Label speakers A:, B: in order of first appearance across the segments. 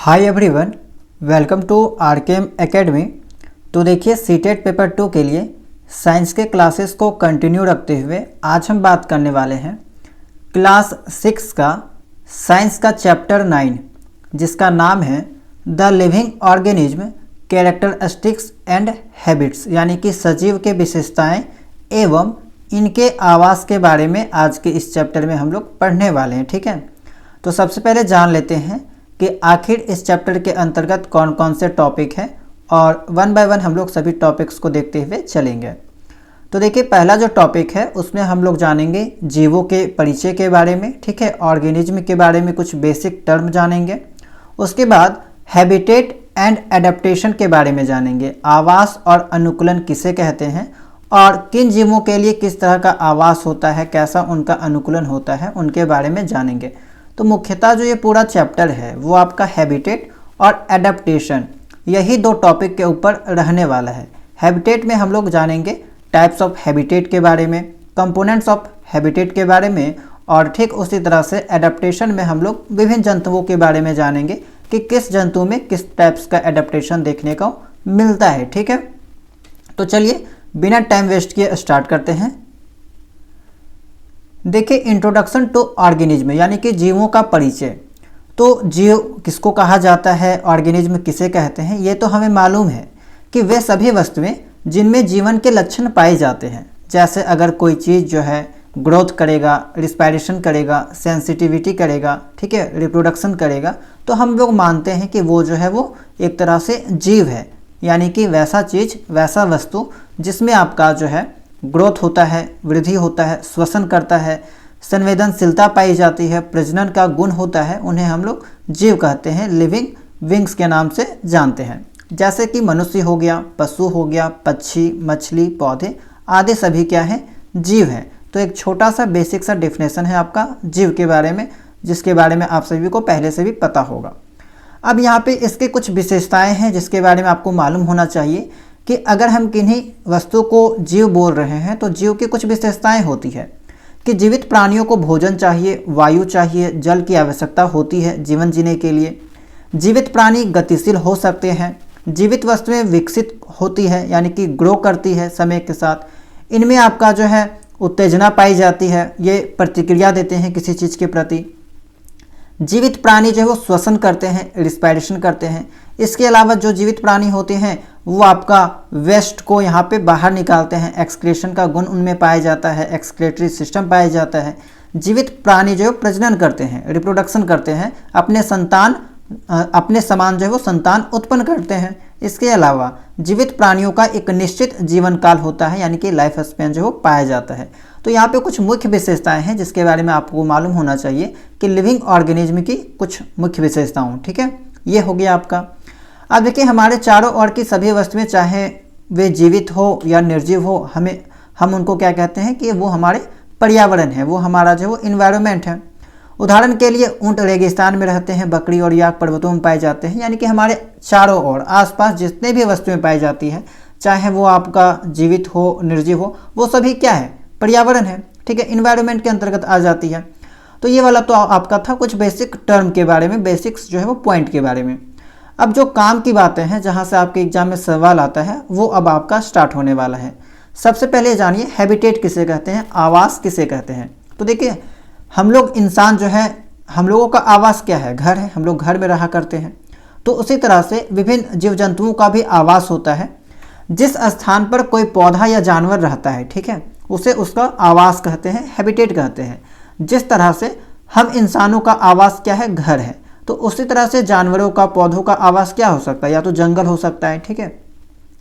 A: Hi everyone, welcome to RKM academy. तो देखिए CTET paper 2 के लिए साइंस के क्लासेस को कंटिन्यू रखते हुए आज हम बात करने वाले हैं क्लास 6 का साइंस का चैप्टर 9 जिसका नाम है the living organism characteristics and habits, यानी कि सजीव के विशेषताएं एवं इनके आवास के बारे में आज के इस चैप्टर में हम लोग पढ़ने वाले हैं। ठीक है, तो सबसे पहले जान लेते हैं कि आखिर इस चैप्टर के अंतर्गत कौन कौन से टॉपिक हैं और वन बाय वन हम लोग सभी टॉपिक्स को देखते हुए चलेंगे। तो देखिए पहला जो टॉपिक है उसमें हम लोग जानेंगे जीवों के परिचय के बारे में। ठीक है, ऑर्गेनिज्म के बारे में कुछ बेसिक टर्म जानेंगे। उसके बाद हैबिटेट एंड एडेप्टेशन के बारे में जानेंगे, आवास और अनुकूलन किसे कहते हैं और किन जीवों के लिए किस तरह का आवास होता है, कैसा उनका अनुकूलन होता है, उनके बारे में जानेंगे। तो मुख्यतः जो ये पूरा चैप्टर है वो आपका हैबिटेट और एडेप्टेशन, यही दो टॉपिक के ऊपर रहने वाला है। हैबिटेट में हम लोग जानेंगे टाइप्स ऑफ हैबिटेट के बारे में, कंपोनेंट्स ऑफ हैबिटेट के बारे में, और ठीक उसी तरह से एडेप्टेशन में हम लोग विभिन्न जंतुओं के बारे में जानेंगे कि किस जंतु में किस टाइप्स का एडेप्टेशन देखने को मिलता है। ठीक है, तो चलिए बिना टाइम वेस्ट किए स्टार्ट करते हैं। देखिए इंट्रोडक्शन टू ऑर्गेनिज्म, यानी कि जीवों का परिचय। तो जीव किसको कहा जाता है, ऑर्गेनिज्म किसे कहते हैं, ये तो हमें मालूम है कि वे सभी वस्तुएं जिनमें जीवन के लक्षण पाए जाते हैं। जैसे अगर कोई चीज़ जो है ग्रोथ करेगा, रिस्पायरेशन करेगा, सेंसिटिविटी करेगा, ठीक है, रिप्रोडक्शन करेगा, तो हम लोग मानते हैं कि वो जो है वो एक तरह से जीव है, यानी कि वैसा चीज़, वैसा वस्तु जिसमें आपका जो है ग्रोथ होता है, वृद्धि होता है, श्वसन करता है, संवेदनशीलता पाई जाती है, प्रजनन का गुण होता है, उन्हें हम लोग जीव कहते हैं, लिविंग विंग्स के नाम से जानते हैं। जैसे कि मनुष्य हो गया, पशु हो गया, पक्षी, मछली, पौधे आदि सभी क्या हैं, जीव हैं। तो एक छोटा सा बेसिक सा डेफिनेशन है आपका जीव के बारे में, जिसके बारे में आप सभी को पहले से भी पता होगा। अब यहाँ पे इसके कुछ विशेषताएं हैं जिसके बारे में आपको मालूम होना चाहिए कि अगर हम किन्हीं वस्तु को जीव बोल रहे हैं तो जीव की कुछ विशेषताएं होती है कि जीवित प्राणियों को भोजन चाहिए, वायु चाहिए, जल की आवश्यकता होती है जीवन जीने के लिए। जीवित प्राणी गतिशील हो सकते हैं, जीवित वस्तुएं विकसित होती है, यानी कि ग्रो करती है समय के साथ। इनमें आपका जो है उत्तेजना पाई जाती है, ये प्रतिक्रिया देते हैं किसी चीज़ के प्रति। जीवित प्राणी जो है वो श्वसन करते हैं, रिस्पायरेशन करते हैं। इसके अलावा जो जीवित प्राणी होते हैं वो आपका वेस्ट को यहाँ पे बाहर निकालते हैं, एक्सक्रीशन का गुण उनमें पाया जाता है, एक्सक्रेटरी सिस्टम पाया जाता है। जीवित प्राणी जो है प्रजनन करते हैं, रिप्रोडक्शन करते हैं, अपने समान जो है वो संतान उत्पन्न करते हैं। इसके अलावा जीवित प्राणियों का एक निश्चित जीवन काल होता है, यानी कि लाइफ स्पैन जो है वो पाया जाता है। तो यहाँ पे कुछ मुख्य विशेषताएं हैं जिसके बारे में आपको मालूम होना चाहिए कि लिविंग ऑर्गेनिज्म की कुछ मुख्य विशेषताओं। ठीक है, ये हो गया आपका। अब देखिए हमारे चारों ओर की सभी वस्तुएं, चाहे वे जीवित हो या निर्जीव हो, हम उनको क्या कहते हैं कि वो हमारे पर्यावरण है, वो हमारा जो है वो इन्वायरमेंट है। उदाहरण के लिए ऊंट रेगिस्तान में रहते हैं, बकरी और याक पर्वतों में पाए जाते हैं, यानी कि हमारे चारों ओर आसपास जितने भी वस्तुएं पाई जाती है, चाहे वो आपका जीवित हो, निर्जीव हो, वो सभी क्या है, पर्यावरण है। ठीक है, इन्वायरमेंट के अंतर्गत आ जाती है। तो ये वाला तो आपका था कुछ बेसिक टर्म के बारे में, बेसिक्स जो है वो पॉइंट के बारे में। अब जो काम की बातें हैं, जहाँ से आपके एग्जाम में सवाल आता है, वो अब आपका स्टार्ट होने वाला है। सबसे पहले जानिए हैबिटेट किसे कहते हैं, आवास किसे कहते हैं। तो देखिए हम लोग इंसान जो है, हम लोगों का आवास क्या है, घर है, हम लोग घर में रहा करते हैं। तो उसी तरह से विभिन्न जीव जंतुओं का भी आवास होता है। जिस स्थान पर कोई पौधा या जानवर रहता है, ठीक है, उसे उसका आवास कहते हैं, हैबिटेट कहते हैं। जिस तरह से हम इंसानों का आवास क्या है, घर है, तो उसी तरह से जानवरों का, पौधों का आवास क्या हो सकता है, या तो जंगल हो सकता है, ठीक है,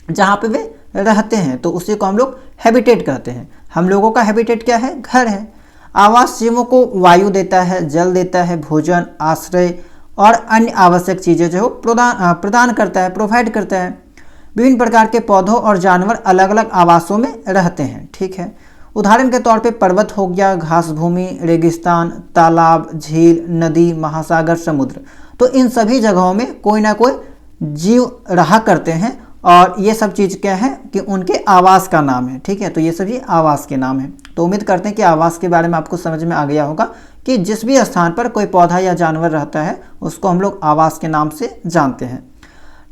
A: जहाँ पे वे रहते हैं, तो उसी को हम लोग हैबिटेट कहते हैं। हम लोगों का हैबिटेट क्या है, घर है। आवास जीवों को वायु देता है, जल देता है, भोजन, आश्रय और अन्य आवश्यक चीज़ें जो प्रदान करता है, प्रोवाइड करता है। विभिन्न प्रकार के पौधों और जानवर अलग अलग आवासों में रहते हैं। ठीक है, उदाहरण के तौर पे पर्वत हो गया, घास भूमि, रेगिस्तान, तालाब, झील, नदी, महासागर, समुद्र। तो इन सभी जगहों में कोई ना कोई जीव रहा करते हैं और ये सब चीज़ क्या है, कि उनके आवास का नाम है। ठीक है, तो ये सभी आवास के नाम है। तो उम्मीद करते हैं कि आवास के बारे में आपको समझ में आ गया होगा कि जिस भी स्थान पर कोई पौधा या जानवर रहता है उसको हम लोग आवास के नाम से जानते हैं।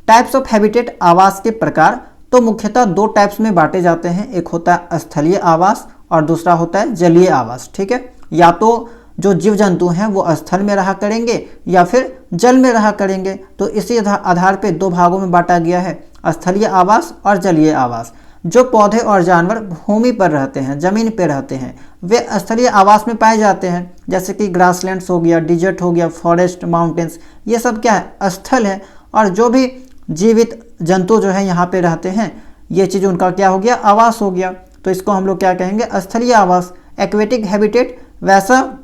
A: टाइप्स ऑफ हैबिटेट, आवास के प्रकार तो मुख्यतः दो टाइप्स में बांटे जाते हैं। एक होता है स्थलीय आवास और दूसरा होता है जलीय आवास। ठीक है, या तो जो जीव जंतु हैं वो स्थल में रहा करेंगे या फिर जल में रहा करेंगे। तो इसी आधार पे दो भागों में बांटा गया है, स्थलीय आवास और जलीय आवास। जो पौधे और जानवर भूमि पर रहते हैं, जमीन पर रहते हैं, वे स्थलीय आवास में पाए जाते हैं, जैसे कि ग्रासलैंड्स हो गया, डिजर्ट हो गया, फॉरेस्ट, माउंटेन्स, ये सब क्या है, स्थल है। और जो भी जीवित जंतु जो है यहाँ पे रहते हैं, ये चीज़ उनका क्या हो गया, आवास हो गया। तो इसको हम लोग क्या कहेंगे, स्थलीय आवास। एक्वेटिक हैबिटेट, वैसा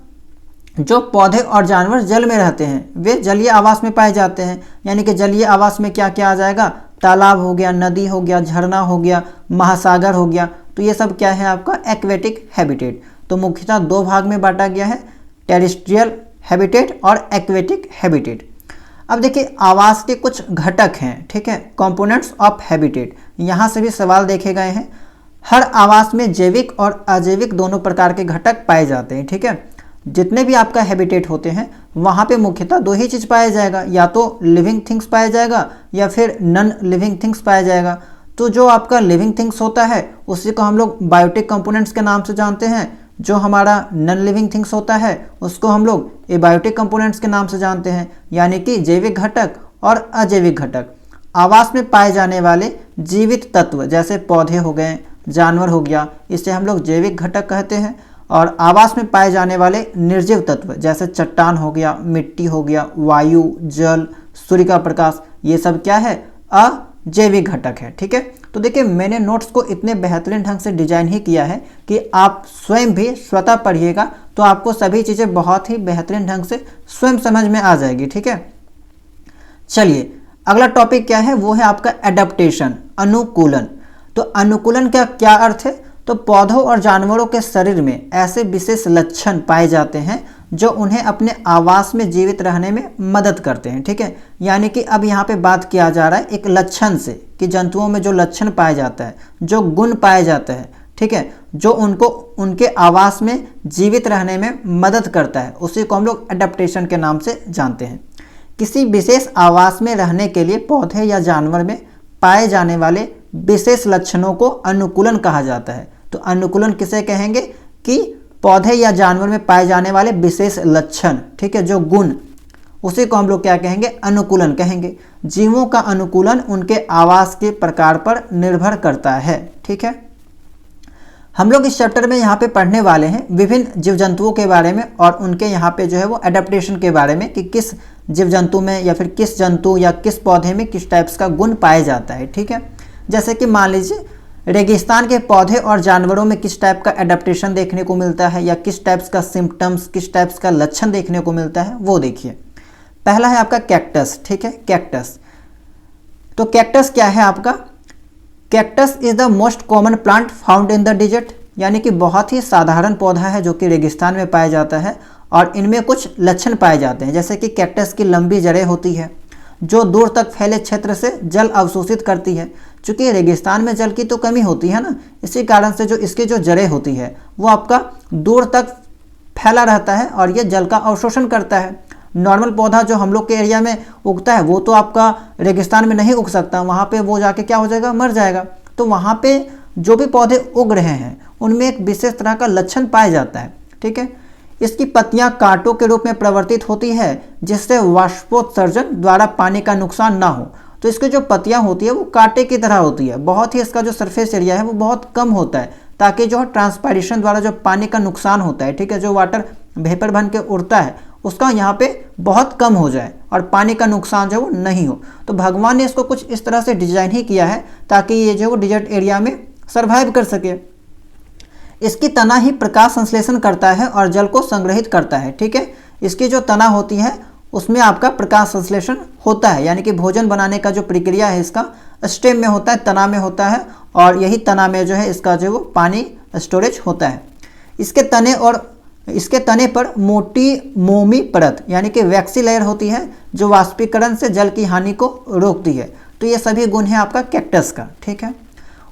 A: जो पौधे और जानवर जल में रहते हैं वे जलीय आवास में पाए जाते हैं। यानी कि जलीय आवास में क्या क्या आ जाएगा, तालाब हो गया, नदी हो गया, झरना हो गया, महासागर हो गया। तो ये सब क्या है आपका एक्वेटिक हैबिटेट। तो मुख्यतः दो भाग में बांटा गया है, टेरेस्ट्रियल हैबिटेट और एक्वेटिक हैबिटेट। अब देखिए आवास के कुछ घटक हैं, ठीक है, कंपोनेंट्स ऑफ हैबिटेट। यहाँ से भी सवाल देखे गए हैं। हर आवास में जैविक और अजैविक दोनों प्रकार के घटक पाए जाते हैं। ठीक है, जितने भी आपका हैबिटेट होते हैं वहाँ पे मुख्यतः दो ही चीज़ पाया जाएगा, या तो लिविंग थिंग्स पाया जाएगा या फिर नॉन लिविंग थिंग्स पाया जाएगा। तो जो आपका लिविंग थिंग्स होता है उसी को हम लोग बायोटिक कंपोनेंट्स के नाम से जानते हैं। जो हमारा नॉन लिविंग थिंग्स होता है उसको हम लोग एबायोटिक कंपोनेंट्स के नाम से जानते हैं, यानी कि जैविक घटक और अजैविक घटक। आवास में पाए जाने वाले जीवित तत्व जैसे पौधे हो गए, जानवर हो गया, इसे हम लोग जैविक घटक कहते हैं। और आवास में पाए जाने वाले निर्जीव तत्व जैसे चट्टान हो गया, मिट्टी हो गया, वायु, जल, सूर्य का प्रकाश, ये सब क्या है, अजैविक घटक है। ठीक है, तो देखिए मैंने नोट्स को इतने बेहतरीन ढंग से डिजाइन ही किया है कि आप स्वयं भी स्वतः पढ़िएगा तो आपको सभी चीज़ें बहुत ही बेहतरीन ढंग से स्वयं समझ में आ जाएगी। ठीक है, चलिए अगला टॉपिक क्या है, वो है आपका एडेप्टेशन, अनुकूलन। तो अनुकूलन का क्या अर्थ है, तो पौधों और जानवरों के शरीर में ऐसे विशेष लक्षण पाए जाते हैं जो उन्हें अपने आवास में जीवित रहने में मदद करते हैं। ठीक है, यानी कि अब यहाँ पे बात किया जा रहा है एक लक्षण से, कि जंतुओं में जो लक्षण पाया जाता है, जो गुण पाया जाता है, ठीक है, जो उनको उनके आवास में जीवित रहने में मदद करता है, उसी को हम लोग एडेप्टेशन के नाम से जानते हैं। किसी विशेष आवास में रहने के लिए पौधे या जानवर में पाए जाने वाले विशेष लक्षणों को अनुकूलन कहा जाता है। तो अनुकूलन किसे कहेंगे, कि पौधे या जानवर में पाए जाने वाले विशेष लक्षण, ठीक है, जो गुण, उसी को हम लोग क्या कहेंगे, अनुकूलन कहेंगे। जीवों का अनुकूलन उनके आवास के प्रकार पर निर्भर करता है। ठीक है, हम लोग इस चैप्टर में यहाँ पे पढ़ने वाले हैं विभिन्न जीव जंतुओं के बारे में और उनके यहाँ पे जो है वो एडेप्टेशन के बारे में, कि किस जीव जंतु में या फिर किस जंतु या किस पौधे में किस टाइप्स का गुण पाया जाता है। ठीक है, जैसे कि मान लीजिए रेगिस्तान के पौधे और जानवरों में किस टाइप का एडेप्टेशन देखने को मिलता है, या किस टाइप्स का सिम्टम्स, किस टाइप्स का लक्षण देखने को मिलता है, वो देखिए। पहला है आपका कैक्टस। ठीक है, कैक्टस। तो कैक्टस क्या है आपका, cactus is the most common plant found in the dessert, यानी कि बहुत ही साधारण पौधा है जो कि रेगिस्तान में पाया जाता है। और इनमें कुछ लक्षण पाए जाते हैं, जैसे कि कैक्टस की लंबी जड़ें होती है जो दूर तक फैले क्षेत्र से जल अवशोषित करती है। चूँकि रेगिस्तान में जल की तो कमी होती है ना, इसी कारण से जो इसकी जो जड़ें होती है वो आपका दूर तक फैला रहता है और ये जल का अवशोषण करता है। नॉर्मल पौधा जो हम लोग के एरिया में उगता है वो तो आपका रेगिस्तान में नहीं उग सकता, वहाँ पे वो जाके क्या हो जाएगा, मर जाएगा। तो वहाँ पे जो भी पौधे उग रहे हैं उनमें एक विशेष तरह का लक्षण पाया जाता है। ठीक है, इसकी पत्तियां कांटों के रूप में प्रवर्तित होती है जिससे वाष्पोत्सर्जन द्वारा पानी का नुकसान ना हो। तो इसकी जो पत्तियां होती है वो कांटे की तरह होती है, बहुत ही इसका जो सरफेस एरिया है वो बहुत कम होता है, ताकि जो ट्रांसपायरेशन द्वारा जो पानी का नुकसान होता है, ठीक है, जो वाटर वेपर बन के उड़ता है उसका यहाँ पे बहुत कम हो जाए और पानी का नुकसान जो वो नहीं हो। तो भगवान ने इसको कुछ इस तरह से डिजाइन ही किया है ताकि ये जो डिजर्ट एरिया में सर्वाइव कर सके। इसकी तना ही प्रकाश संश्लेषण करता है और जल को संग्रहित करता है। ठीक है, इसकी जो तना होती है उसमें आपका प्रकाश संश्लेषण होता है, यानी कि भोजन बनाने का जो प्रक्रिया है इसका स्टेम में होता है, तना में होता है, और यही तना में जो है इसका जो वो पानी स्टोरेज होता है। इसके तने पर मोटी मोमी परत यानी कि वैक्सी लेयर होती है जो वाष्पीकरण से जल की हानि को रोकती है। तो ये सभी गुण है आपका कैक्टस का। ठीक है,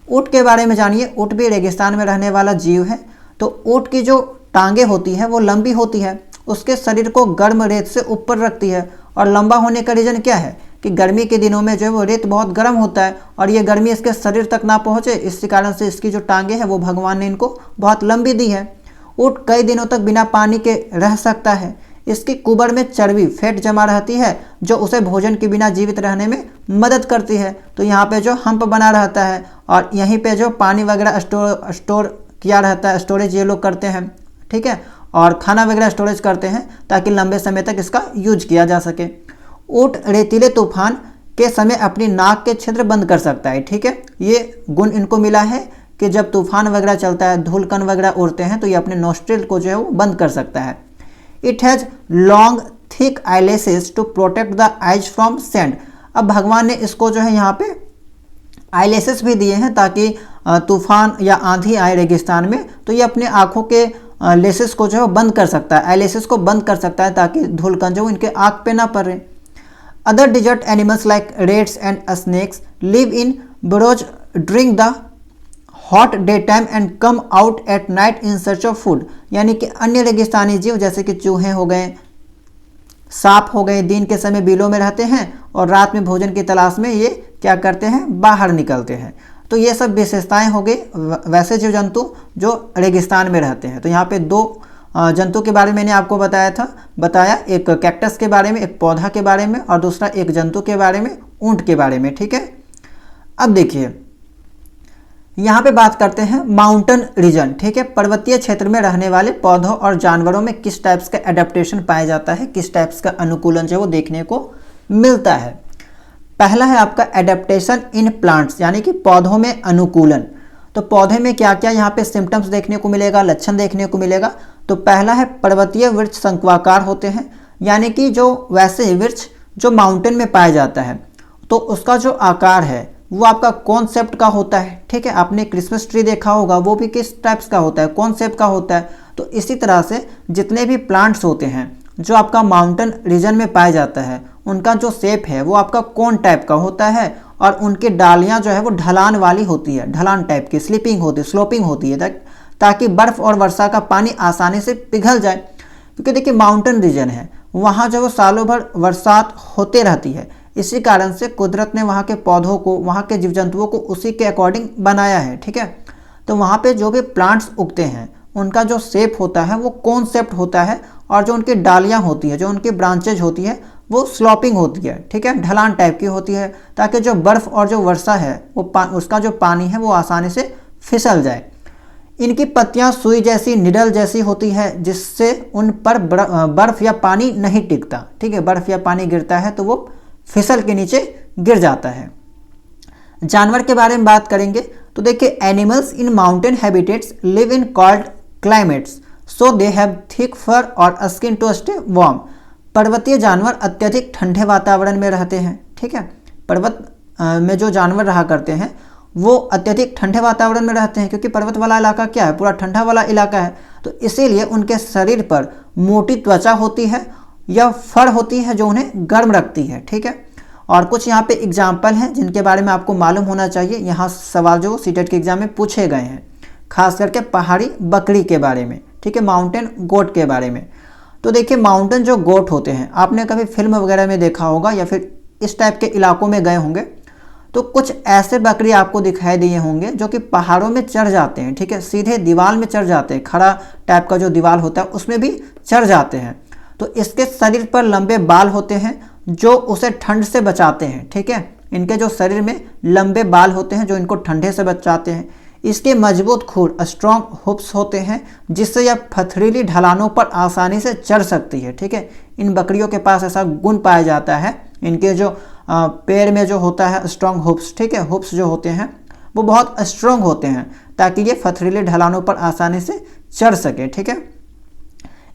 A: ऊँट के बारे में जानिए। ऊँट भी रेगिस्तान में रहने वाला जीव है। तो ऊँट की जो टांगे होती है वो लंबी होती है, उसके शरीर को गर्म रेत से ऊपर रखती है। और लंबा होने का रीज़न क्या है कि गर्मी के दिनों में जो है वो रेत बहुत गर्म होता है और ये गर्मी इसके शरीर तक ना पहुँचे, इसी कारण से इसकी जो टांगे हैं वो भगवान ने इनको बहुत लंबी दी है। ऊँट कई दिनों तक बिना पानी के रह सकता है। इसकी कुबर में चर्बी फैट जमा रहती है जो उसे भोजन के बिना जीवित रहने में मदद करती है। तो यहाँ पे जो हम्प बना रहता है और यहीं पे जो पानी वगैरह स्टोर किया रहता है, स्टोरेज ये लोग करते हैं, ठीक है, और खाना वगैरह स्टोरेज करते हैं ताकि लंबे समय तक इसका यूज किया जा सके। ऊँट रेतीले तूफान के समय अपनी नाक के छिद्र बंद कर सकता है, ठीक है। ये गुण इनको मिला है कि जब तूफान वगैरह चलता है, धूल कण वगैरह उड़ते हैं, तो ये अपने नोस्ट्रिल को जो है वो बंद कर सकता है। It has long thick eyelashes to protect the eyes from sand. अब भगवान ने इसको जो है यहाँ पे आईलेसेस भी दिए हैं ताकि तूफान या आंधी आए रेगिस्तान में तो ये अपने आँखों के लेसेस को जो है बंद कर सकता है, आईलेसेस को बंद कर सकता है ताकि धूल कण जो इनके आँख पे ना पड़े। Other desert animals like rats and snakes live in burrows during the hot day time and come out at night in search of food. यानी कि अन्य रेगिस्तानी जीव जैसे कि चूहे हो गए, सांप हो गए, दिन के समय बिलों में रहते हैं और रात में भोजन की तलाश में ये क्या करते हैं, बाहर निकलते हैं। तो ये सब विशेषताएं हो गई वैसे जीव जंतु जो रेगिस्तान में रहते हैं। तो यहाँ पे दो जंतु के बारे में मैंने आपको बताया, एक कैक्टस के बारे में, एक पौधा के बारे में, और दूसरा एक जंतु के बारे में, ऊंट के बारे में, ठीक है। अब देखिए यहाँ पे बात करते हैं माउंटेन रीजन, ठीक है। पर्वतीय क्षेत्र में रहने वाले पौधों और जानवरों में किस टाइप्स का एडेप्टेशन पाया जाता है, किस टाइप्स का अनुकूलन जो वो देखने को मिलता है। पहला है आपका एडेप्टेशन इन प्लांट्स, यानी कि पौधों में अनुकूलन। तो पौधे में क्या क्या यहाँ पे सिम्टम्स देखने को मिलेगा, लक्षण देखने को मिलेगा। तो पहला है पर्वतीय वृक्ष शंक्वाकार होते हैं, यानी कि जो वैसे वृक्ष जो माउंटेन में पाया जाता है तो उसका जो आकार है वो आपका कौन शेप्ड का होता है, ठीक है। आपने क्रिसमस ट्री देखा होगा, वो भी किस टाइप्स का होता है, कौन शेप का होता है। तो इसी तरह से जितने भी प्लांट्स होते हैं जो आपका माउंटेन रीजन में पाया जाता है उनका जो शेप है वो आपका कौन टाइप का होता है और उनकी डालियाँ जो है वो ढलान वाली होती है, ढलान टाइप की, स्लोपिंग होती है ताकि बर्फ़ और वर्षा का पानी आसानी से पिघल जाए। क्योंकि देखिए माउंटेन रीजन है, वहाँ जो वो सालों भर बरसात होते रहती है, इसी कारण से कुदरत ने वहाँ के पौधों को, वहाँ के जीव जंतुओं को उसी के अकॉर्डिंग बनाया है, ठीक है। तो वहाँ पे जो भी प्लांट्स उगते हैं उनका जो शेप होता है वो कौन शेप्ड होता है और जो उनकी डालियाँ होती है, जो उनकी ब्रांचेज होती है वो स्लोपिंग होती है, ठीक है, ढलान टाइप की होती है ताकि जो बर्फ़ और जो वर्षा है वो उसका जो पानी है वो आसानी से फिसल जाए। इनकी पत्तियां सुई जैसी, निडल जैसी होती है जिससे उन पर बर्फ़ या पानी नहीं टिकता, ठीक है। बर्फ़ या पानी गिरता है तो वो फिसल के नीचे गिर जाता है। जानवर के बारे में बात करेंगे तो देखिए animals in mountain habitats live in cold climates so they have thick fur और स्किन टू स्टे वार्म। पर्वतीय जानवर अत्यधिक ठंडे वातावरण में रहते हैं, ठीक है। पर्वत में जो जानवर रहा करते हैं वो अत्यधिक ठंडे वातावरण में रहते हैं क्योंकि पर्वत वाला इलाका क्या है, पूरा ठंडा वाला इलाका है। तो इसीलिए उनके शरीर पर मोटी त्वचा होती है या फर होती है जो उन्हें गर्म रखती है, ठीक है। और कुछ यहाँ पे एग्जाम्पल हैं जिनके बारे में आपको मालूम होना चाहिए। यहाँ सवाल जो सीटेट के एग्जाम में पूछे गए हैं, खास करके पहाड़ी बकरी के बारे में, ठीक है, माउंटेन गोट के बारे में। तो देखिए माउंटेन जो गोट होते हैं, आपने कभी फिल्म वगैरह में देखा होगा या फिर इस टाइप के इलाकों में गए होंगे तो कुछ ऐसे बकरी आपको दिखाई दिए होंगे जो कि पहाड़ों में चढ़ जाते हैं, ठीक है, सीधे दीवार में चढ़ जाते हैं, खड़ा टाइप का जो दीवार होता है उसमें भी चढ़ जाते हैं। तो इसके शरीर पर लंबे बाल होते हैं जो उसे ठंड से बचाते हैं, ठीक है। इनके जो शरीर में लंबे बाल होते हैं जो इनको ठंडे से बचाते हैं। इसके मजबूत खूर स्ट्रॉन्ग हुप्स होते हैं जिससे यह पथरीली ढलानों पर आसानी से चढ़ सकती है, ठीक है। इन बकरियों के पास ऐसा गुण पाया जाता है, इनके जो पैर में जो होता है स्ट्रॉन्ग हुप्स, ठीक है, हुप्स जो होते हैं वो बहुत स्ट्रॉन्ग होते हैं ताकि ये पथरीले ढलानों पर आसानी से चढ़ सके, ठीक है।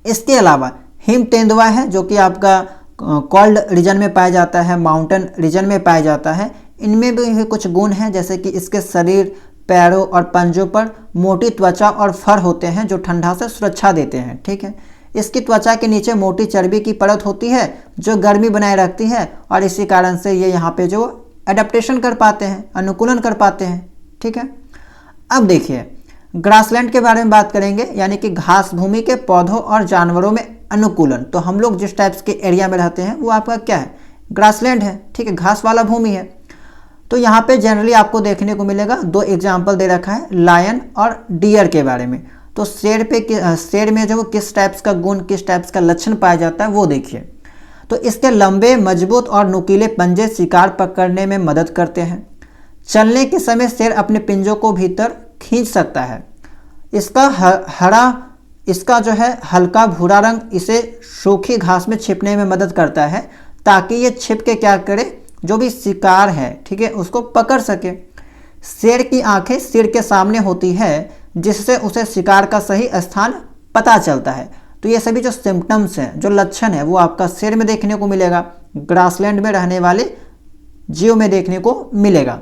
A: इसके अलावा हिम तेंदुआ है जो कि आपका कोल्ड रीजन में पाया जाता है, माउंटेन रीजन में पाया जाता है। इनमें भी कुछ गुण हैं जैसे कि इसके शरीर, पैरों और पंजों पर मोटी त्वचा और फर होते हैं जो ठंडा से सुरक्षा देते हैं, ठीक है। इसकी त्वचा के नीचे मोटी चर्बी की परत होती है जो गर्मी बनाए रखती है और इसी कारण से ये यहाँ पे जो एडेप्टेशन कर पाते हैं, अनुकूलन कर पाते हैं, ठीक है। अब देखिए ग्रासलैंड के बारे में बात करेंगे, यानी कि घास भूमि के पौधों और जानवरों में अनुकूलन। तो हम लोग जिस टाइप्स के एरिया में रहते हैं वो आपका क्या है, ग्रासलैंड है, ठीक है, घास वाला भूमि है। तो यहाँ पे जनरली आपको देखने को मिलेगा, दो एग्जाम्पल दे रखा है लायन और डियर के बारे में। तो शेर में जो किस टाइप्स का गुण, किस टाइप्स का लक्षण पाया जाता है वो देखिए। तो इसके लंबे, मजबूत और नुकीले पंजे शिकार पकड़ने में मदद करते हैं। चलने के समय शेर अपने पिंजों को भीतर खींच सकता है। इसका जो है हल्का भूरा रंग इसे सूखी घास में छिपने में मदद करता है, ताकि ये छिप के क्या करे, जो भी शिकार है, ठीक है, उसको पकड़ सके। शेर की आंखें सिर के सामने होती है, जिससे उसे शिकार का सही स्थान पता चलता है। तो ये सभी जो सिम्टम्स हैं, जो लक्षण है, वो आपका शेर में देखने को मिलेगा, ग्रासलैंड में रहने वाले जीव में देखने को मिलेगा।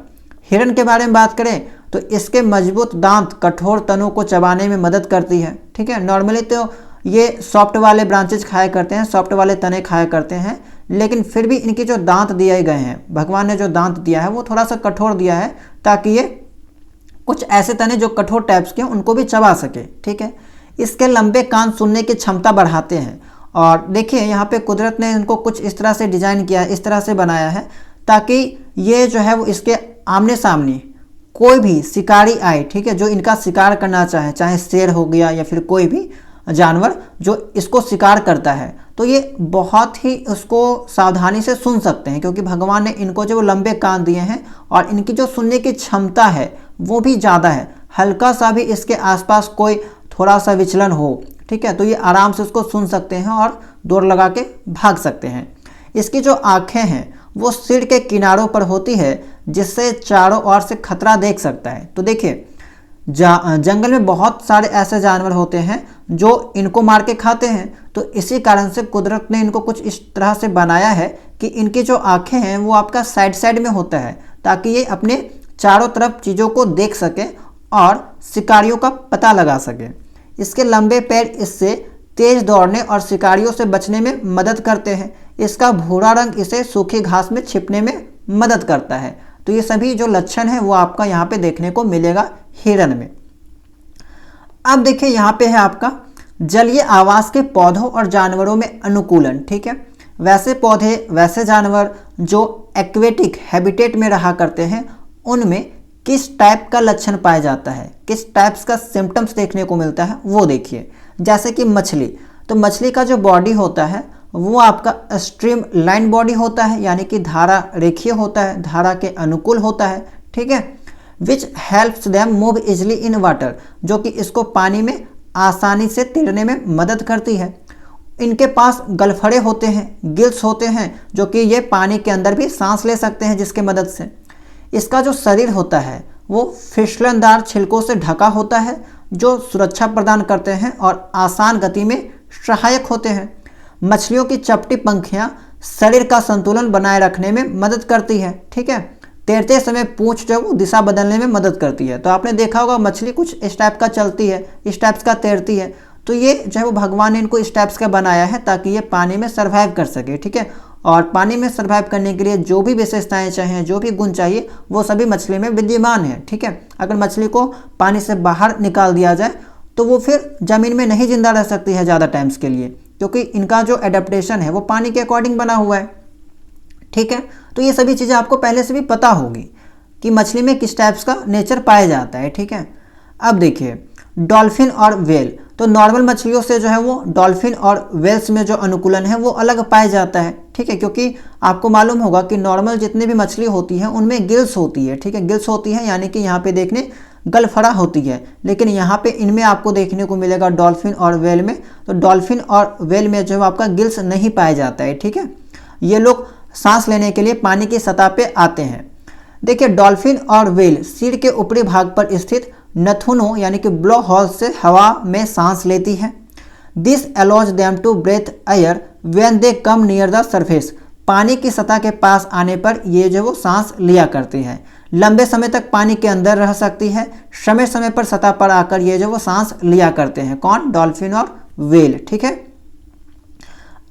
A: हिरन के बारे में बात करें तो इसके मजबूत दांत कठोर तनों को चबाने में मदद करती है, ठीक है। नॉर्मली तो ये सॉफ्ट वाले ब्रांचेज खाया करते हैं, सॉफ्ट वाले तने खाया करते हैं, लेकिन फिर भी इनके जो दांत दिए गए हैं, भगवान ने जो दांत दिया है वो थोड़ा सा कठोर दिया है, ताकि ये कुछ ऐसे तने जो कठोर टाइप्स के उनको भी चबा सके, ठीक है। इसके लंबे कान सुनने की क्षमता बढ़ाते हैं। और देखिए यहाँ पे कुदरत ने इनको कुछ इस तरह से डिजाइन किया है, इस तरह से बनाया है, ताकि ये जो है वो इसके आमने सामने कोई भी शिकारी आए, ठीक है, जो इनका शिकार करना चाहे, चाहे शेर हो गया या फिर कोई भी जानवर जो इसको शिकार करता है, तो ये बहुत ही उसको सावधानी से सुन सकते हैं, क्योंकि भगवान ने इनको जो लंबे कान दिए हैं और इनकी जो सुनने की क्षमता है वो भी ज़्यादा है। हल्का सा भी इसके आसपास कोई थोड़ा सा विचलन हो, ठीक है, तो ये आराम से उसको सुन सकते हैं और दौड़ लगा के भाग सकते हैं। इसकी जो आँखें हैं वो सिर के किनारों पर होती है, जिससे चारों ओर से खतरा देख सकता है। तो देखिए जंगल में बहुत सारे ऐसे जानवर होते हैं जो इनको मार के खाते हैं, तो इसी कारण से कुदरत ने इनको कुछ इस तरह से बनाया है कि इनकी जो आँखें हैं वो आपका साइड साइड में होता है, ताकि ये अपने चारों तरफ चीज़ों को देख सके और शिकारियों का पता लगा सके। इसके लंबे पैर इससे तेज दौड़ने और शिकारियों से बचने में मदद करते हैं। इसका भूरा रंग इसे सूखी घास में छिपने में मदद करता है। तो ये सभी जो लक्षण है वो आपका यहाँ पे देखने को मिलेगा हिरन में। अब देखिए यहाँ पे है आपका जलीय आवास के पौधों और जानवरों में अनुकूलन, ठीक है। वैसे पौधे, वैसे जानवर जो एक्वेटिक हैबिटेट में रहा करते हैं, उनमें किस टाइप का लक्षण पाया जाता है, किस टाइप्स का सिम्टम्स देखने को मिलता है वो देखिए। जैसे कि मछली, तो मछली का जो बॉडी होता है वो आपका स्ट्रीम लाइन बॉडी होता है, यानी कि धारा रेखीय होता है, धारा के अनुकूल होता है, ठीक है। Which helps them move easily in water, जो कि इसको पानी में आसानी से तैरने में मदद करती है। इनके पास गलफड़े होते हैं, गिल्स होते हैं, जो कि ये पानी के अंदर भी सांस ले सकते हैं, जिसके मदद से। इसका जो शरीर होता है वो फिसलनदार छिलकों से ढका होता है, जो सुरक्षा प्रदान करते हैं और आसान गति में सहायक होते हैं। मछलियों की चपटी पंखियां शरीर का संतुलन बनाए रखने में मदद करती है, ठीक है। तैरते समय पूंछ जो दिशा बदलने में मदद करती है। तो आपने देखा होगा मछली कुछ इस टाइप का चलती है, इस टाइप्स का तैरती है, तो ये जो है वो भगवान ने इनको इस टाइप्स का बनाया है ताकि ये पानी में सर्वाइव कर सके, ठीक है। और पानी में सर्वाइव करने के लिए जो भी विशेषताएं चाहिए, जो भी गुण चाहिए, वो सभी मछली में विद्यमान है, ठीक है। अगर मछली को पानी से बाहर निकाल दिया जाए तो वो फिर ज़मीन में नहीं जिंदा रह सकती है ज़्यादा टाइम्स के लिए, क्योंकि इनका जो एडेप्टेशन है वो पानी के अकॉर्डिंग बना हुआ है, ठीक है। तो ये सभी चीज़ें आपको पहले से भी पता होगी कि मछली में किस टाइप्स का नेचर पाया जाता है, ठीक है। अब देखिए डॉल्फिन और वेल, तो नॉर्मल मछलियों से जो है वो डॉल्फिन और वेल्स में जो अनुकूलन है वो अलग पाया जाता है, ठीक है। क्योंकि आपको मालूम होगा कि नॉर्मल जितनी भी मछली होती है उनमें गिल्स होती है, ठीक है, गिल्स होती है, यानी कि यहाँ पे देखने गलफड़ा होती है, लेकिन यहाँ पे इनमें आपको देखने को मिलेगा डॉल्फिन और वेल में, तो डॉल्फिन और वेल में जो है आपका गिल्स नहीं पाया जाता है, ठीक है। ये लोग सांस लेने के लिए पानी की सतह पे आते हैं। देखिए डॉल्फिन और वेल सिर के ऊपरी भाग पर स्थित नथुनों यानी कि ब्लो होल से हवा में सांस लेती है। This allows them to breathe air when they come near the surface, पानी की सतह के पास आने पर ये जो वो सांस लिया करती है। लंबे समय तक पानी के अंदर रह सकती है, समय समय पर सतह पर आकर ये जो वो सांस लिया करते हैं। कौन? डॉल्फिन और वेल, ठीक है।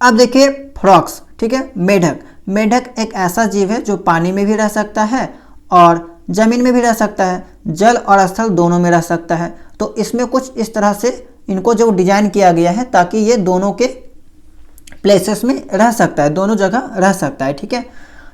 A: अब देखिए फ्रॉक्स, ठीक है, मेढक। मेढक एक ऐसा जीव है जो पानी में भी रह सकता है और जमीन में भी रह सकता है, जल और स्थल दोनों में रह सकता है। तो इसमें कुछ इस तरह से इनको जो डिजाइन किया गया है ताकि ये दोनों के प्लेसेस में रह सकता है, दोनों जगह रह सकता है, ठीक है।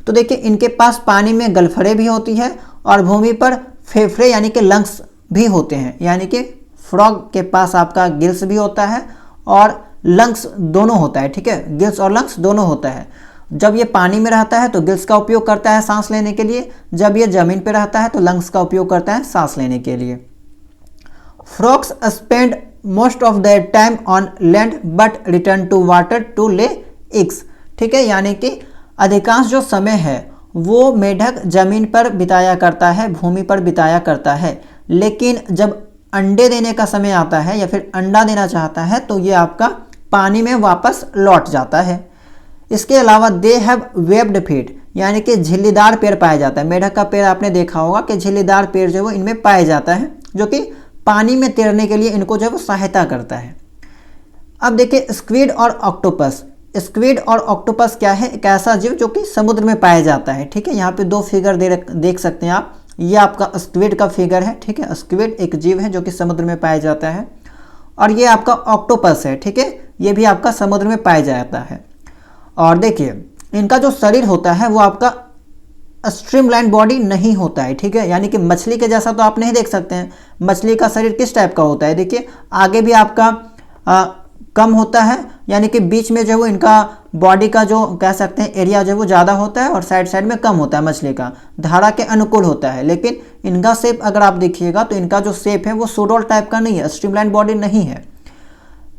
A: तो देखिए इनके पास पानी में गलफड़े भी होती है और भूमि पर फेफड़े यानी कि लंग्स भी होते हैं, यानी कि फ्रॉग के पास आपका गिल्स भी होता है और लंग्स दोनों होता है, ठीक है, गिल्स और लंग्स दोनों होता है। जब ये पानी में रहता है तो गिल्स का उपयोग करता है सांस लेने के लिए, जब ये जमीन पर रहता है तो लंग्स का उपयोग करता है सांस लेने के लिए। Frogs spend most of their time on land but return to water to lay eggs, ठीक है, यानी कि अधिकांश जो समय है वो मेढक जमीन पर बिताया करता है, भूमि पर बिताया करता है, लेकिन जब अंडे देने का समय आता है या फिर अंडा देना चाहता है तो ये आपका पानी में वापस लौट जाता है। इसके अलावा दे हैव वेब्ड फीट, यानी कि झिल्लीदार पैर पाया जाता है। मेढक का पैर आपने देखा होगा कि झिल्लीदार पैर जो है वो इनमें पाया जाता है, जो कि पानी में तैरने के लिए इनको जो है वो सहायता करता है। अब देखिए स्क्विड और ऑक्टोपस। स्क्विड और ऑक्टोपस क्या है? एक ऐसा जीव जो कि समुद्र में पाया जाता है, ठीक है। यहाँ पे दो फिगर देख सकते हैं आप। ये आपका स्क्विड का फिगर है, ठीक है। स्क्विड एक जीव है जो कि समुद्र में पाया जाता है, और ये आपका ऑक्टोपस है, ठीक है, ये भी आपका समुद्र में पाया जाता है। और देखिए इनका जो शरीर होता है वो आपका स्ट्रीमलाइन बॉडी नहीं होता है, ठीक है, यानी कि मछली के जैसा तो आप नहीं देख सकते हैं। मछली का शरीर किस टाइप का होता है? देखिए आगे भी आपका कम होता है, यानी कि बीच में जो है वो इनका बॉडी का जो कह सकते हैं एरिया जो है वो ज़्यादा होता है और साइड साइड में कम होता है। मछली का धारा के अनुकूल होता है, लेकिन इनका शेप अगर आप देखिएगा तो इनका जो शेप है वो सूडोल टाइप का नहीं है, स्ट्रीमलाइन बॉडी नहीं है।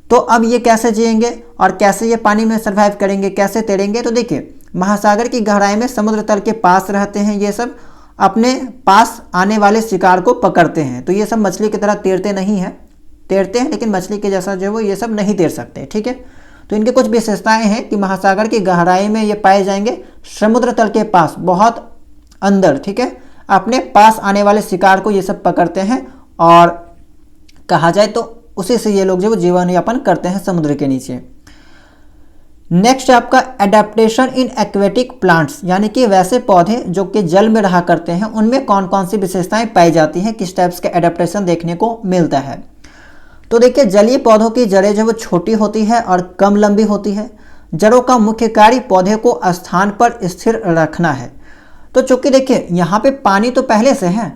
A: तो अब ये कैसे जिएंगे और कैसे ये पानी में सर्वाइव करेंगे, कैसे तैरेंगे? तो देखिए महासागर की गहराई में समुद्र तल के पास रहते हैं, ये सब अपने पास आने वाले शिकार को पकड़ते हैं। तो ये सब मछली की तरह तैरते नहीं हैं, तैरते हैं लेकिन मछली के जैसा जो है वो ये सब नहीं तैर सकते, ठीक है। तो इनकी कुछ विशेषताएं हैं कि महासागर की गहराई में ये पाए जाएंगे, समुद्र तल के पास बहुत अंदर, ठीक है, अपने पास आने वाले शिकार को ये सब पकड़ते हैं, और कहा जाए तो उसी से ये लोग जो जीवन यापन करते हैं समुद्र के नीचे। नेक्स्ट आपका एडेप्टेशन इन एक्वेटिक प्लांट्स, यानी कि वैसे पौधे जो कि जल में रहा करते हैं उनमें कौन कौन सी विशेषताएं पाई जाती हैं, किस टाइप्स का एडेप्टेशन देखने को मिलता है। तो देखिए जलीय पौधों की जड़ें जो वो छोटी होती है और कम लंबी होती है। जड़ों का मुख्य कार्य पौधे को स्थान पर स्थिर रखना है। तो चूंकि देखिए यहाँ पे पानी तो पहले से है,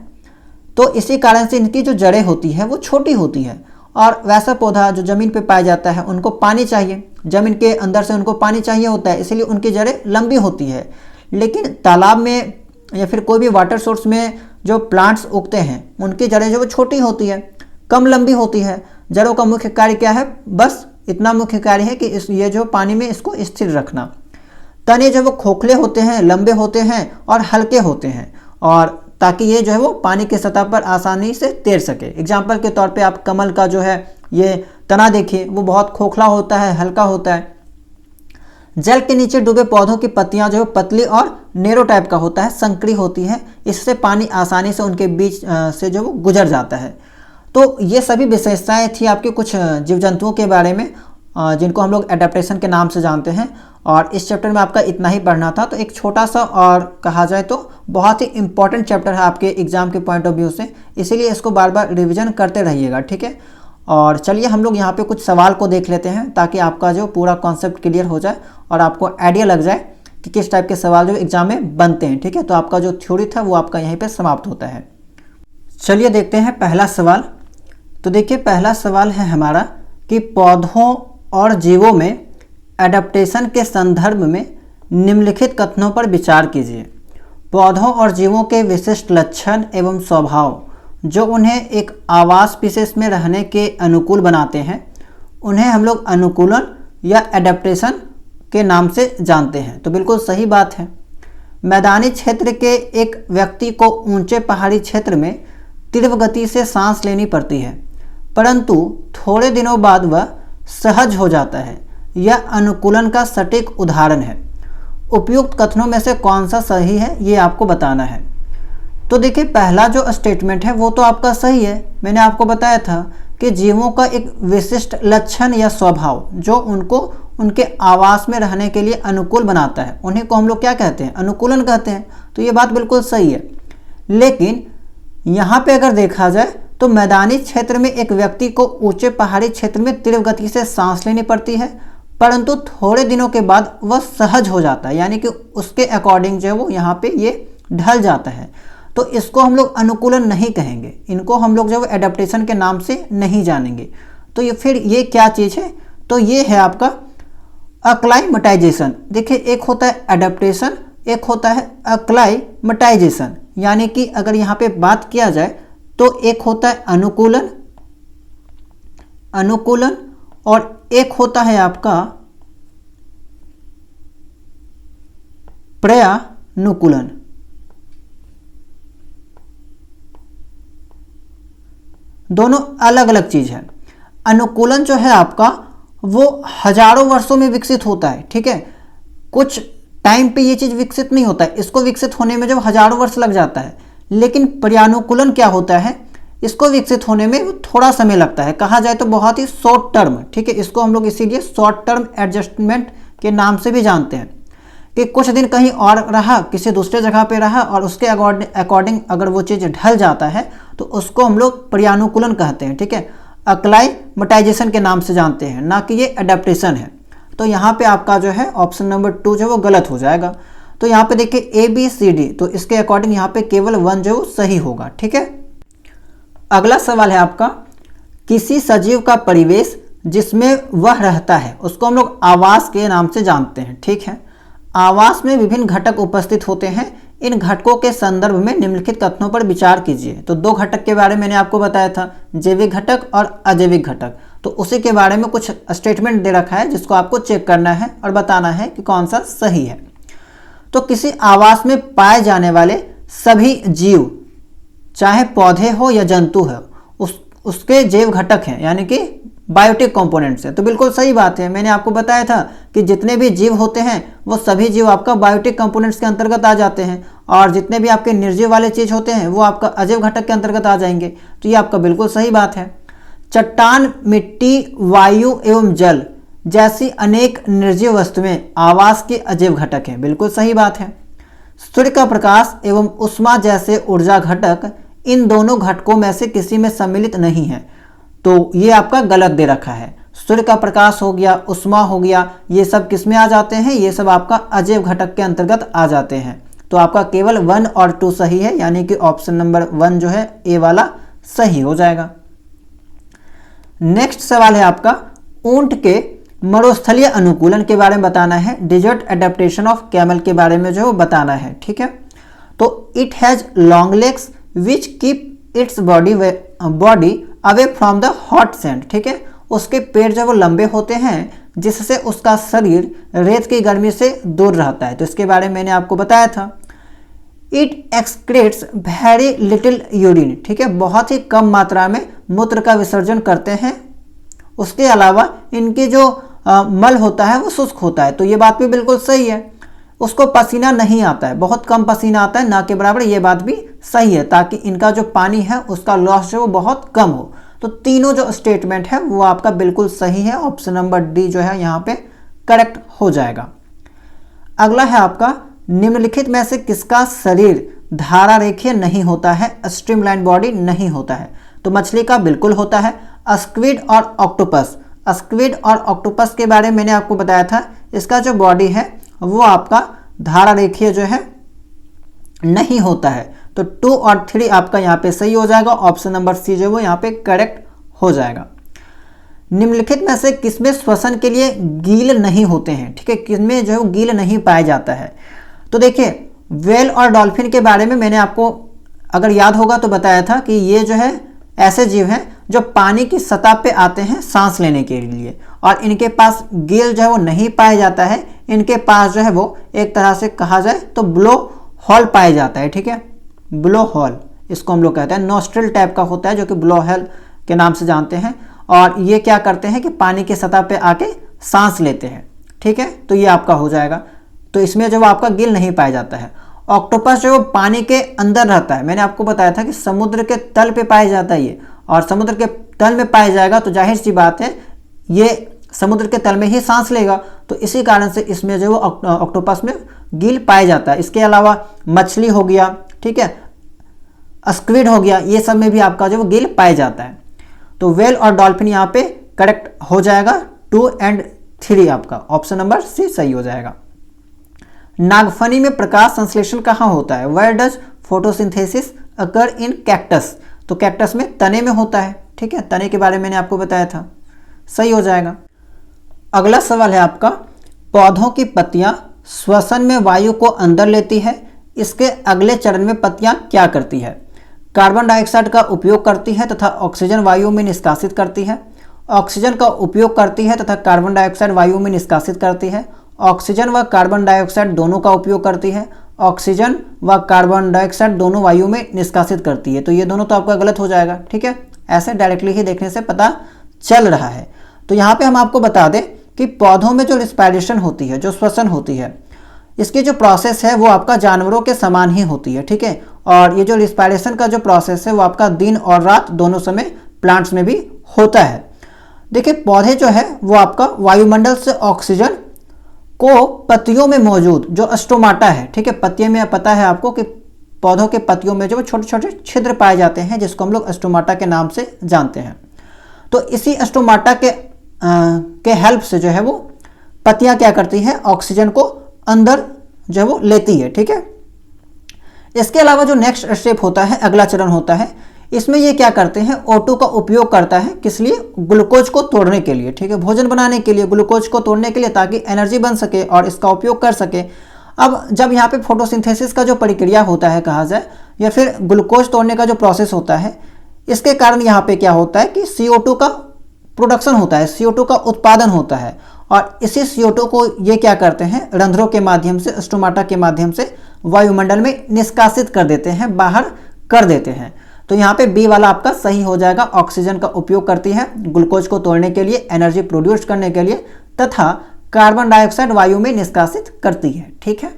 A: तो इसी कारण से इनकी जो जड़ें होती है वो छोटी होती है, और वैसा पौधा जो जमीन पे पाया जाता है उनको पानी चाहिए, जमीन के अंदर से उनको पानी चाहिए होता है, इसलिए उनकी जड़ें लंबी होती है। लेकिन तालाब में या फिर कोई भी वाटर सोर्स में जो प्लांट्स उगते हैं उनकी जड़ें जो वो छोटी होती है, कम लंबी होती है। जड़ों का मुख्य कार्य क्या है? बस इतना मुख्य कार्य है कि ये जो पानी में इसको स्थिर रखना। तने जो वो खोखले होते हैं, लंबे होते हैं और हल्के होते हैं, और ताकि ये जो है वो पानी की सतह पर आसानी से तैर सके। एग्जाम्पल के तौर पे आप कमल का जो है ये तना देखिए, वो बहुत खोखला होता है, हल्का होता है। जल के नीचे डूबे पौधों की पत्तियां जो है पतली और नेरो टाइप का होता है, संकरी होती है, इससे पानी आसानी से उनके बीच से जो वो गुजर जाता है। तो ये सभी विशेषताएं थी आपके कुछ जीव जंतुओं के बारे में जिनको हम लोग एडेप्टेशन के नाम से जानते हैं, और इस चैप्टर में आपका इतना ही पढ़ना था। तो एक छोटा सा और कहा जाए तो बहुत ही इंपॉर्टेंट चैप्टर है आपके एग्जाम के पॉइंट ऑफ व्यू से, इसीलिए इसको बार बार रिवीजन करते रहिएगा, ठीक है। और चलिए हम लोग यहाँ पे कुछ सवाल को देख लेते हैं ताकि आपका जो पूरा कॉन्सेप्ट क्लियर हो जाए और आपको आइडिया लग जाए कि किस टाइप के सवाल जो एग्जाम में बनते हैं, ठीक है। तो आपका जो थ्योरी था वो आपका यहीं पर समाप्त होता है। चलिए देखते हैं पहला सवाल। तो देखिए पहला सवाल है हमारा कि पौधों और जीवों में एडेप्टेशन के संदर्भ में निम्नलिखित कथनों पर विचार कीजिए। पौधों और जीवों के विशिष्ट लक्षण एवं स्वभाव जो उन्हें एक आवास विशेष में रहने के अनुकूल बनाते हैं, उन्हें हम लोग अनुकूलन या एडेप्टेशन के नाम से जानते हैं। तो बिल्कुल सही बात है। मैदानी क्षेत्र के एक व्यक्ति को ऊंचे पहाड़ी क्षेत्र में तीव्र गति से सांस लेनी पड़ती है, परंतु थोड़े दिनों बाद वह सहज हो जाता है। यह अनुकूलन का सटीक उदाहरण है। उपयुक्त कथनों में से कौन सा सही है ये आपको बताना है। तो देखिए पहला जो स्टेटमेंट है वो तो आपका सही है। मैंने आपको बताया था कि जीवों का एक विशिष्ट लक्षण या स्वभाव जो उनको उनके आवास में रहने के लिए अनुकूल बनाता है, उन्हीं को हम लोग क्या कहते हैं? अनुकूलन कहते हैं। तो ये बात बिल्कुल सही है। लेकिन यहाँ पे अगर देखा जाए तो मैदानी क्षेत्र में एक व्यक्ति को ऊंचे पहाड़ी क्षेत्र में तीव्र गति से सांस लेनी पड़ती है, परंतु थोड़े दिनों के बाद वह सहज हो जाता है, यानी कि उसके अकॉर्डिंग जो है वो यहाँ पे ये ढल जाता है। तो इसको हम लोग अनुकूलन नहीं कहेंगे, इनको हम लोग जो है एडेप्टेशन के नाम से नहीं जानेंगे। तो ये फिर ये क्या चीज़ है, तो ये है आपका अक्लाइमेटाइजेशन। देखिए, एक होता है एडेप्टेशन, एक होता है अक्लाइमेटाइजेशन। यानी कि अगर यहाँ पे बात किया जाए तो एक होता है अनुकूलन और एक होता है आपका पर्यानुकूलन। दोनों अलग अलग चीज है। अनुकूलन जो है आपका वो हजारों वर्षों में विकसित होता है, ठीक है, कुछ टाइम पे ये चीज विकसित नहीं होता है, इसको विकसित होने में जब हजारों वर्ष लग जाता है। लेकिन पर्यानुकूलन क्या होता है, इसको विकसित होने में थोड़ा समय लगता है, कहा जाए तो बहुत ही शॉर्ट टर्म, ठीक है। इसको हम लोग इसीलिए शॉर्ट टर्म एडजस्टमेंट के नाम से भी जानते हैं कि कुछ दिन कहीं और रहा, किसी दूसरे जगह पे रहा और उसके अकॉर्डिंग अगर वो चीज़ ढल जाता है तो उसको हम लोग पर्यानुकूलन कहते हैं, ठीक है। अक्लाइमेटाइजेशन के नाम से जानते हैं, ना कि ये अडेप्टेशन है। तो यहाँ पे आपका जो है ऑप्शन नंबर 2 जो है वो गलत हो जाएगा। तो यहाँ पे देखिए ABCD, तो इसके अकॉर्डिंग यहाँ पे केवल 1 जो सही होगा, ठीक है। अगला सवाल है आपका, किसी सजीव का परिवेश जिसमें वह रहता है उसको हम लोग आवास के नाम से जानते हैं, ठीक है। आवास में विभिन्न घटक उपस्थित होते हैं, इन घटकों के संदर्भ में निम्नलिखित कथनों पर विचार कीजिए। तो 2 घटक के बारे में मैंने आपको बताया था, जैविक घटक और अजैविक घटक। तो उसी के बारे में कुछ स्टेटमेंट दे रखा है जिसको आपको चेक करना है और बताना है कि कौन सा सही है। तो किसी आवास में पाए जाने वाले सभी जीव, चाहे पौधे हो या जंतु हो, उसके जैव घटक हैं, यानी कि बायोटिक कंपोनेंट्स है। तो बिल्कुल सही बात है, मैंने आपको बताया था कि जितने भी जीव होते हैं वो सभी जीव आपका बायोटिक कंपोनेंट्स के अंतर्गत आ जाते हैं, और जितने भी आपके निर्जीव वाले चीज होते हैं वो आपका अजैव घटक के अंतर्गत आ जाएंगे। तो ये आपका बिल्कुल सही बात है। चट्टान, मिट्टी, वायु एवं जल जैसी अनेक निर्जीव वस्तुएं आवास के अजैव घटक हैं, बिल्कुल सही बात है। सूर्य का प्रकाश एवं उष्मा जैसे ऊर्जा घटक इन दोनों घटकों में से किसी में सम्मिलित नहीं है, तो ये आपका गलत दे रखा है। सूर्य का प्रकाश हो गया, उष्मा हो गया, ये सब किस में आ जाते हैं, ये सब आपका अजैव घटक के अंतर्गत आ जाते हैं। तो आपका केवल 1 और 2 सही है, यानी कि ऑप्शन नंबर 1 जो है ए वाला सही हो जाएगा। नेक्स्ट सवाल है आपका, ऊंट के मरुस्थलीय अनुकूलन के बारे में बताना है, डिजर्ट एडेप्टेशन ऑफ कैमल के बारे में जो बताना है, ठीक है। तो it has long legs which keep its body away from the hot sand, ठीक है। उसके पैर जो वो लंबे होते हैं जिससे उसका शरीर रेत की गर्मी से दूर रहता है। तो इसके बारे में मैंने आपको बताया था। इट एक्सक्रेट्स वेरी लिटिल यूरिन, ठीक है, बहुत ही कम मात्रा में मूत्र का विसर्जन करते हैं। उसके अलावा इनके जो मल होता है वो शुष्क होता है, तो ये बात भी बिल्कुल सही है। उसको पसीना नहीं आता है, बहुत कम पसीना आता है, ना के बराबर, ये बात भी सही है, ताकि इनका जो पानी है उसका लॉस जो वो बहुत कम हो। तो तीनों जो स्टेटमेंट है वो आपका बिल्कुल सही है, ऑप्शन नंबर डी जो है यहाँ पे करेक्ट हो जाएगा। अगला है आपका, निम्नलिखित में से किसका शरीर धारा रेखीय नहीं होता है, स्ट्रीमलाइन बॉडी नहीं होता है। तो मछली का बिल्कुल होता है, स्क्विड और ऑक्टोपस। स्क्विड और ऑक्टोपस के बारे में मैंने आपको बताया था, इसका जो बॉडी है वो आपका धारा रेखीय जो है नहीं होता है। तो 2 और 3 आपका यहाँ पे सही हो जाएगा, ऑप्शन नंबर सी जो वो यहाँ पे करेक्ट हो जाएगा। निम्नलिखित में से किसमें श्वसन के लिए गील नहीं होते हैं, ठीक है, किसमें जो है गील नहीं पाया जाता है। तो देखिए, व्हेल और डॉल्फिन के बारे में मैंने आपको अगर याद होगा तो बताया था कि ये जो है ऐसे जीव हैं जो पानी की सतह पे आते हैं सांस लेने के लिए, और इनके पास गील जो है वो नहीं पाया जाता है। इनके पास जो है वो एक तरह से कहा जाए तो ब्लो हॉल पाया जाता है, ठीक है, ब्लो हॉल इसको हम लोग कहते हैं। नोस्ट्रिल टाइप का होता है जो कि ब्लो हॉल के नाम से जानते हैं, और ये क्या करते हैं कि पानी की सतह पे आके सांस लेते हैं, ठीक है। तो ये आपका हो जाएगा। तो इसमें जो आपका गिल नहीं पाया जाता है। ऑक्टोपस जो पानी के अंदर रहता है, मैंने आपको बताया था कि समुद्र के तल पे पाया जाता है ये, और समुद्र के तल में पाया जाएगा तो जाहिर सी बात है ये समुद्र के तल में ही सांस लेगा। तो इसी कारण से इसमें जो ऑक्टोपस में गिल पाया जाता है। इसके अलावा मछली हो गया, ठीक है, स्क्विड हो गया, ये सब में भी आपका जो गिल पाया जाता है। तो व्हेल और डॉल्फिन यहाँ पे करेक्ट हो जाएगा। 2 और 3 आपका ऑप्शन नंबर सी सही हो जाएगा। नागफनी में प्रकाश संश्लेषण कहाँ होता है? Where does photosynthesis occur in cactus? तो कैक्टस में तने में होता है, ठीक है, तने के बारे में मैंने आपको बताया था, सही हो जाएगा। अगला सवाल है आपका, पौधों की पत्तियां श्वसन में वायु को अंदर लेती है, इसके अगले चरण में पत्तियां क्या करती है? कार्बन डाइऑक्साइड का उपयोग करती है तथा ऑक्सीजन वायु में निष्कासित करती है, ऑक्सीजन का उपयोग करती है तथा कार्बन डाइऑक्साइड वायु में निष्कासित करती है, ऑक्सीजन व कार्बन डाइऑक्साइड दोनों का उपयोग करती है, ऑक्सीजन व कार्बन डाइऑक्साइड दोनों वायु में निष्कासित करती है। तो ये दोनों तो आपका गलत हो जाएगा, ठीक है, ऐसे डायरेक्टली ही देखने से पता चल रहा है। तो यहाँ पे हम आपको बता दें कि पौधों में जो रिस्पायरेशन होती है, जो श्वसन होती है, इसकी जो प्रोसेस है वो आपका जानवरों के समान ही होती है, ठीक है। और ये जो रिस्पायरेशन का जो प्रोसेस है वो आपका दिन और रात दोनों समय प्लांट्स में भी होता है। देखिए पौधे जो है वो आपका वायुमंडल से ऑक्सीजन को पत्तियों में मौजूद जो स्टोमाटा है, ठीक है, पत्तियों में पता है आपको कि पौधों के पत्तियों में जो छोटे छोटे छिद्र पाए जाते हैं जिसको हम लोग स्टोमाटा के नाम से जानते हैं। तो इसी स्टोमाटा के हेल्प से जो है वो पत्तियां क्या करती हैं, ऑक्सीजन को अंदर जो है वो लेती है, ठीक है। इसके अलावा जो नेक्स्ट स्टेप होता है, अगला चरण होता है, इसमें ये क्या करते हैं, O2 का उपयोग करता है, किस लिए? ग्लूकोज को तोड़ने के लिए, ठीक है, भोजन बनाने के लिए, ग्लूकोज को तोड़ने के लिए, ताकि एनर्जी बन सके और इसका उपयोग कर सके। अब जब यहाँ पे फोटोसिंथेसिस का जो प्रक्रिया होता है कहा जाए, या फिर ग्लूकोज तोड़ने का जो प्रोसेस होता है, इसके कारण यहाँ पे क्या होता है कि CO2 का प्रोडक्शन होता है, CO2 का उत्पादन होता है, और इसी CO2 को ये क्या करते हैं, रंध्रों के माध्यम से, स्टोमाटा के माध्यम से वायुमंडल में निष्कासित कर देते हैं, बाहर कर देते हैं। तो यहाँ पे बी वाला आपका सही हो जाएगा। ऑक्सीजन का उपयोग करती है ग्लूकोज को तोड़ने के लिए, एनर्जी प्रोड्यूस करने के लिए, तथा कार्बन डाइऑक्साइड वायु में निष्कासित करती है, ठीक है।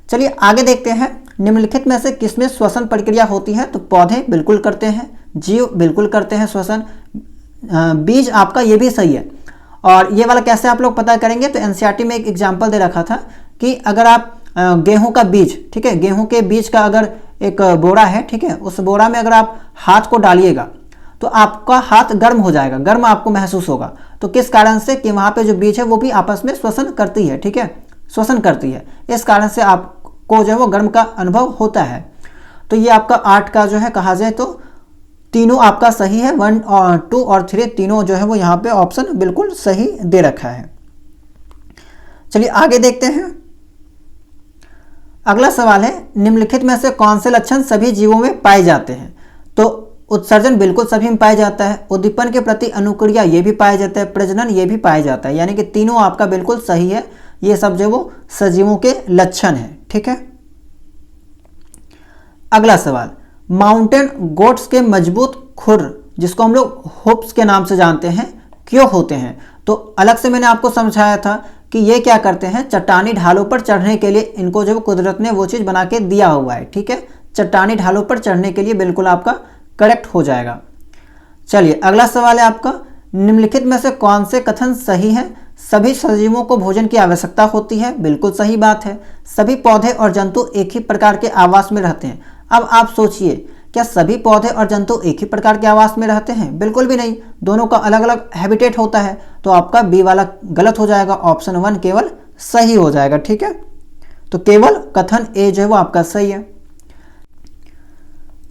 A: चलिए आगे देखते हैं, निम्नलिखित में से किसमें श्वसन प्रक्रिया होती है? तो पौधे बिल्कुल करते हैं, जीव बिल्कुल करते हैं श्वसन, बीज आपका ये भी सही है। और ये वाला कैसे आप लोग पता करेंगे? तो एनसीईआरटी में एक एग्जाम्पल दे रखा था कि अगर आप गेहूं का बीज, ठीक है, गेहूं के बीज का अगर एक बोरा है, ठीक है, उस बोरा में अगर आप हाथ को डालिएगा तो आपका हाथ गर्म हो जाएगा, गर्म आपको महसूस होगा। तो किस कारण से? कि वहाँ पे जो बीज है वो भी आपस में श्वसन करती है, ठीक है, श्वसन करती है, इस कारण से आपको जो है वो गर्म का अनुभव होता है। तो ये आपका 8 का जो है कहा जाए तो तीनों आपका सही है, 1 और 2 और 3 तीनों जो है वो यहाँ पे ऑप्शन बिल्कुल सही दे रखा है। चलिए आगे देखते हैं, अगला सवाल है, निम्नलिखित में से कौन से लक्षण सभी जीवों में पाए जाते हैं? तो उत्सर्जन बिल्कुल सभी में पाया जाता है, उद्दीपन के प्रति अनुक्रिया ये भी पाया जाता है, प्रजनन ये भी पाया जाता है, यानी कि तीनों आपका बिल्कुल सही है। ये सब जो वो सजीवों के लक्षण है, ठीक है। अगला सवाल, माउंटेन गोट्स के मजबूत खुर जिसको हम लोग हुप्स के नाम से जानते हैं क्यों होते हैं? तो अलग से मैंने आपको समझाया था कि ये क्या करते हैं, चट्टानी ढालों पर चढ़ने के लिए इनको जो कुदरत ने वो चीज़ बना के दिया हुआ है, ठीक है, चट्टानी ढालों पर चढ़ने के लिए बिल्कुल आपका करेक्ट हो जाएगा। चलिए अगला सवाल है आपका, निम्नलिखित में से कौन से कथन सही है? सभी सजीवों को भोजन की आवश्यकता होती है, बिल्कुल सही बात है। सभी पौधे और जंतु एक ही प्रकार के आवास में रहते हैं। अब आप सोचिए, क्या सभी पौधे और जंतु एक ही प्रकार के आवास में रहते हैं? बिल्कुल भी नहीं, दोनों का अलग अलग हैबिटेट होता है। तो आपका बी वाला गलत हो जाएगा, ऑप्शन 1 केवल सही हो जाएगा, ठीक है। तो केवल कथन ए जो है वो आपका सही है।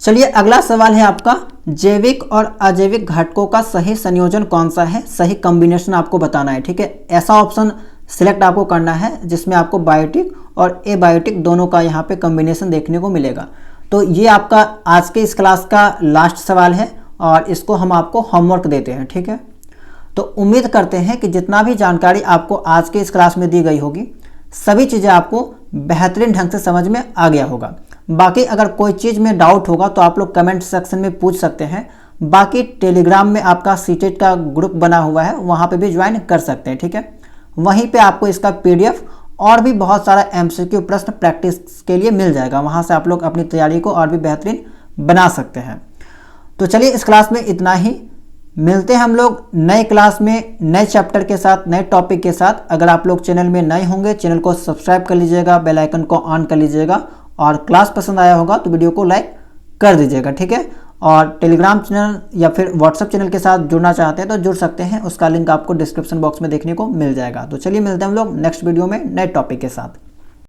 A: चलिए अगला सवाल है आपका, जैविक और अजैविक घटकों का सही संयोजन कौन सा है? सही कॉम्बिनेशन आपको बताना है, ठीक है। ऐसा ऑप्शन सिलेक्ट आपको करना है जिसमें आपको बायोटिक और एबायोटिक दोनों का यहाँ पे कॉम्बिनेशन देखने को मिलेगा। तो ये आपका आज के इस क्लास का लास्ट सवाल है और इसको हम आपको होमवर्क देते हैं, ठीक है। तो उम्मीद करते हैं कि जितना भी जानकारी आपको आज के इस क्लास में दी गई होगी, सभी चीज़ें आपको बेहतरीन ढंग से समझ में आ गया होगा। बाकी अगर कोई चीज़ में डाउट होगा तो आप लोग कमेंट सेक्शन में पूछ सकते हैं। बाकी टेलीग्राम में आपका सीटेट का ग्रुप बना हुआ है, वहाँ पे भी ज्वाइन कर सकते हैं, ठीक है। वहीं पे आपको इसका PDF और भी बहुत सारा MCQ प्रश्न प्रैक्टिस के लिए मिल जाएगा, वहाँ से आप लोग अपनी तैयारी को और भी बेहतरीन बना सकते हैं। तो चलिए इस क्लास में इतना ही, मिलते हैं हम लोग नए क्लास में नए चैप्टर के साथ, नए टॉपिक के साथ। अगर आप लोग चैनल में नए होंगे, चैनल को सब्सक्राइब कर लीजिएगा, बेल आइकन को ऑन कर लीजिएगा, और क्लास पसंद आया होगा तो वीडियो को लाइक कर दीजिएगा, ठीक है। और टेलीग्राम चैनल या फिर व्हाट्सएप चैनल के साथ जुड़ना चाहते हैं तो जुड़ सकते हैं, उसका लिंक आपको डिस्क्रिप्शन बॉक्स में देखने को मिल जाएगा। तो चलिए मिलते हैं हम लोग नेक्स्ट वीडियो में नए टॉपिक के साथ।